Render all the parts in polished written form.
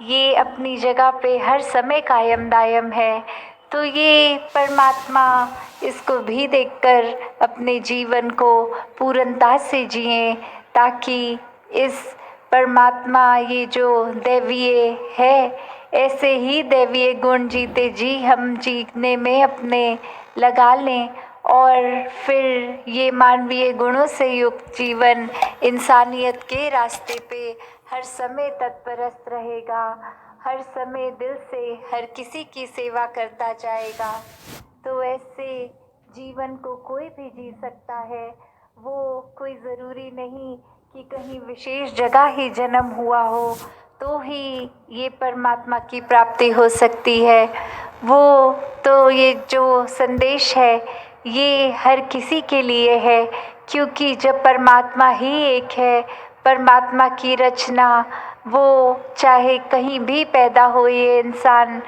ये अपनी जगह पे हर समय कायम दायम है। तो ये परमात्मा, इसको भी देखकर अपने जीवन को पूर्णता से जिएं, ताकि इस परमात्मा, ये जो दैवीय है, ऐसे ही दैवीय गुण जीते जी हम जीने में अपने लगा लें, और फिर ये मानवीय गुणों से युक्त जीवन इंसानियत के रास्ते पे हर समय तत्परस्त रहेगा, हर समय दिल से हर किसी की सेवा करता जाएगा। तो ऐसे जीवन को कोई भी जी सकता है। वो कोई ज़रूरी नहीं कि कहीं विशेष जगह ही जन्म हुआ हो तो ही ये परमात्मा की प्राप्ति हो सकती है। वो तो ये जो संदेश है ये हर किसी के लिए है, क्योंकि जब परमात्मा ही एक है, परमात्मा की रचना, वो चाहे कहीं भी पैदा हो ये इंसान,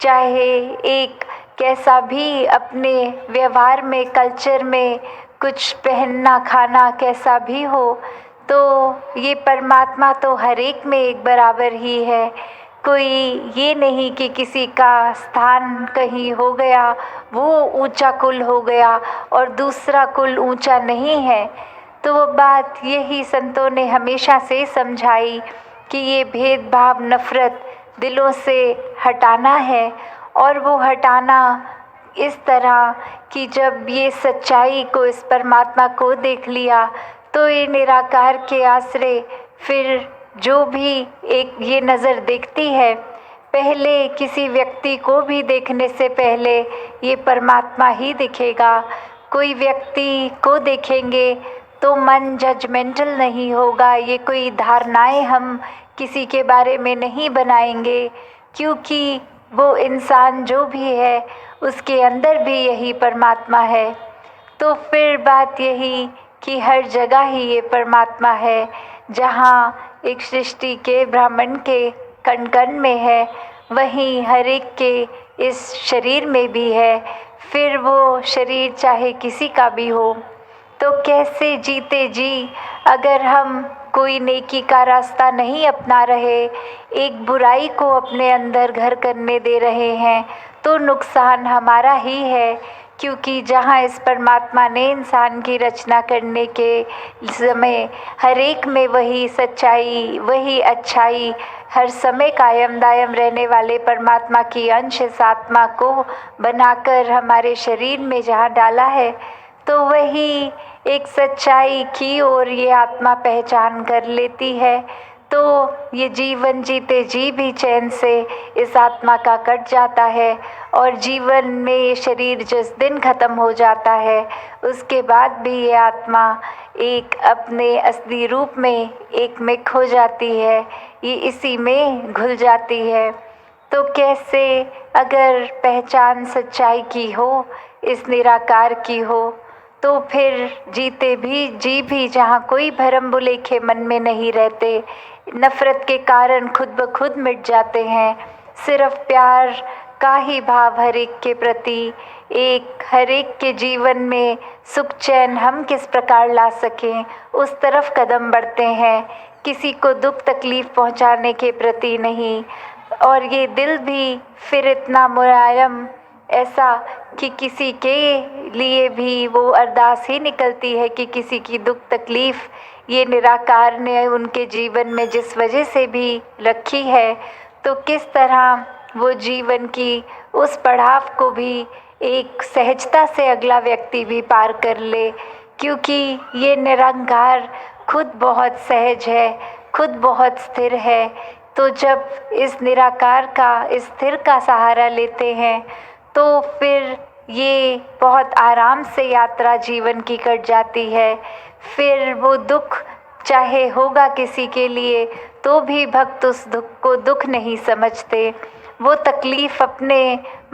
चाहे एक कैसा भी अपने व्यवहार में, कल्चर में कुछ पहनना खाना कैसा भी हो, तो ये परमात्मा तो हर एक में एक बराबर ही है। कोई ये नहीं कि किसी का स्थान कहीं हो गया, वो ऊंचा कुल हो गया और दूसरा कुल ऊंचा नहीं है। तो वो बात यही संतों ने हमेशा से समझाई कि ये भेदभाव, नफ़रत दिलों से हटाना है, और वो हटाना इस तरह कि जब ये सच्चाई को, इस परमात्मा को देख लिया, तो ये निराकार के आश्रय फिर जो भी एक ये नज़र देखती है, पहले किसी व्यक्ति को भी देखने से पहले ये परमात्मा ही दिखेगा। कोई व्यक्ति को देखेंगे तो मन जजमेंटल नहीं होगा, ये कोई धारणाएं हम किसी के बारे में नहीं बनाएंगे, क्योंकि वो इंसान जो भी है उसके अंदर भी यही परमात्मा है। तो फिर बात यही कि हर जगह ही ये परमात्मा है, जहाँ एक सृष्टि के ब्राह्मण के कण कण में है, वहीं हर एक के इस शरीर में भी है। फिर वो शरीर चाहे किसी का भी हो, तो कैसे जीते जी अगर हम कोई नेकी का रास्ता नहीं अपना रहे, एक बुराई को अपने अंदर घर करने दे रहे हैं, तो नुकसान हमारा ही है। क्योंकि जहाँ इस परमात्मा ने इंसान की रचना करने के समय हर एक में वही सच्चाई, वही अच्छाई, हर समय कायम दायम रहने वाले परमात्मा की अंश इस आत्मा को बनाकर हमारे शरीर में जहाँ डाला है, तो वही एक सच्चाई की ओर ये आत्मा पहचान कर लेती है। तो ये जीवन जीते जी भी चैन से इस आत्मा का कट जाता है, और जीवन में ये शरीर जिस दिन ख़त्म हो जाता है, उसके बाद भी ये आत्मा एक अपने असली रूप में एक में खो जाती है, ये इसी में घुल जाती है। तो कैसे अगर पहचान सच्चाई की हो, इस निराकार की हो, तो फिर जीते भी जी भी जहाँ कोई भरम भुलेखे मन में नहीं रहते, नफ़रत के कारण खुद ब खुद मिट जाते हैं। सिर्फ प्यार का ही भाव हर एक के प्रति, एक हर एक के जीवन में सुख चैन हम किस प्रकार ला सकें, उस तरफ कदम बढ़ते हैं, किसी को दुख तकलीफ़ पहुंचाने के प्रति नहीं। और ये दिल भी फिर इतना मुलायम, ऐसा कि किसी के लिए भी वो अरदास ही निकलती है कि किसी की दुख तकलीफ़ ये निराकार ने उनके जीवन में जिस वजह से भी रखी है, तो किस तरह वो जीवन की उस पड़ाव को भी एक सहजता से अगला व्यक्ति भी पार कर ले, क्योंकि ये निरंकार खुद बहुत सहज है, खुद बहुत स्थिर है। तो जब इस निराकार का, इस स्थिर का सहारा लेते हैं, तो फिर ये बहुत आराम से यात्रा जीवन की कट जाती है। फिर वो दुख चाहे होगा किसी के लिए, तो भी भक्त उस दुख को दुख नहीं समझते, वो तकलीफ़ अपने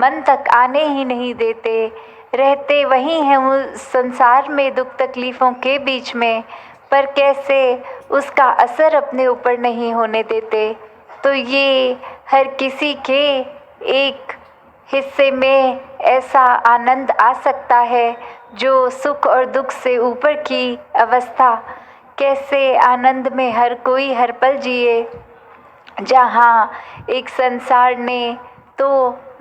मन तक आने ही नहीं देते, रहते वहीं हैं उस संसार में दुख तकलीफ़ों के बीच में, पर कैसे उसका असर अपने ऊपर नहीं होने देते। तो ये हर किसी के एक हिस्से में ऐसा आनंद आ सकता है जो सुख और दुख से ऊपर की अवस्था, कैसे आनंद में हर कोई हर पल जिए, जहाँ एक संसार ने तो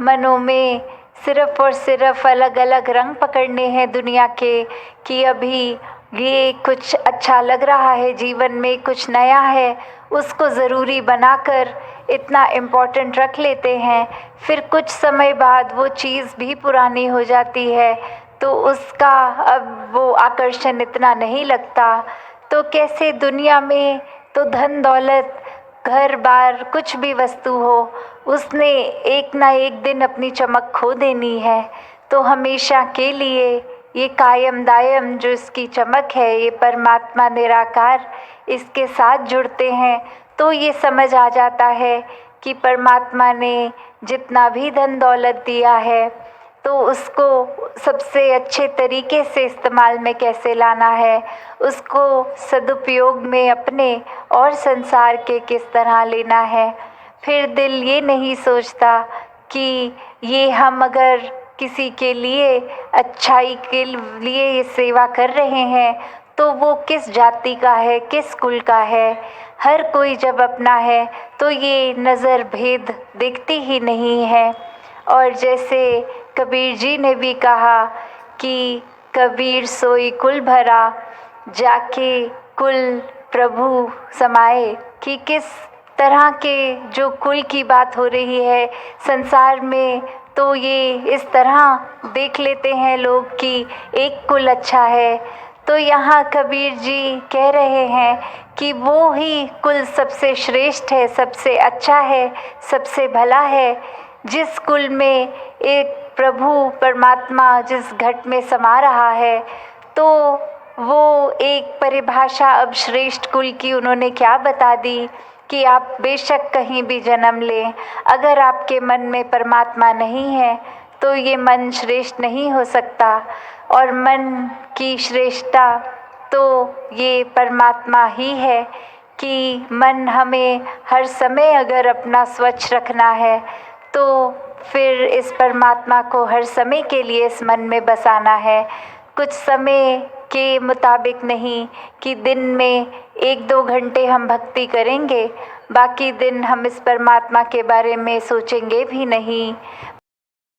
मनों में सिर्फ और सिर्फ अलग अलग रंग पकड़ने हैं दुनिया के, कि अभी ये कुछ अच्छा लग रहा है जीवन में, कुछ नया है, उसको ज़रूरी बनाकर इतना इम्पोर्टेंट रख लेते हैं। फिर कुछ समय बाद वो चीज़ भी पुरानी हो जाती है तो उसका अब वो आकर्षण इतना नहीं लगता। तो कैसे दुनिया में तो धन दौलत, घर बार, कुछ भी वस्तु हो, उसने एक ना एक दिन अपनी चमक खो देनी है। तो हमेशा के लिए ये कायम दायम जो इसकी चमक है, ये परमात्मा निराकार, इसके साथ जुड़ते हैं तो ये समझ आ जाता है कि परमात्मा ने जितना भी धन दौलत दिया है तो उसको सबसे अच्छे तरीके से इस्तेमाल में कैसे लाना है, उसको सदुपयोग में अपने और संसार के किस तरह लेना है। फिर दिल ये नहीं सोचता कि ये हम अगर किसी के लिए अच्छाई के लिए ये सेवा कर रहे हैं तो वो किस जाति का है, किस कुल का है। हर कोई जब अपना है तो ये नज़र भेद देखती ही नहीं है। और जैसे कबीर जी ने भी कहा कि कबीर सोई कुल भरा, जाके कुल प्रभु समाए, कि किस तरह के जो कुल की बात हो रही है संसार में, तो ये इस तरह देख लेते हैं लोग कि एक कुल अच्छा है। तो यहाँ कबीर जी कह रहे हैं कि वो ही कुल सबसे श्रेष्ठ है, सबसे अच्छा है, सबसे भला है, जिस कुल में एक प्रभु परमात्मा जिस घट में समा रहा है। तो वो एक परिभाषा अब श्रेष्ठ कुल की उन्होंने क्या बता दी कि आप बेशक कहीं भी जन्म लें, अगर आपके मन में परमात्मा नहीं है तो ये मन श्रेष्ठ नहीं हो सकता। और मन की श्रेष्ठता तो ये परमात्मा ही है कि मन हमें हर समय अगर अपना स्वच्छ रखना है तो फिर इस परमात्मा को हर समय के लिए इस मन में बसाना है। कुछ समय के मुताबिक नहीं कि दिन में 1-2 घंटे हम भक्ति करेंगे, बाकी दिन हम इस परमात्मा के बारे में सोचेंगे भी नहीं।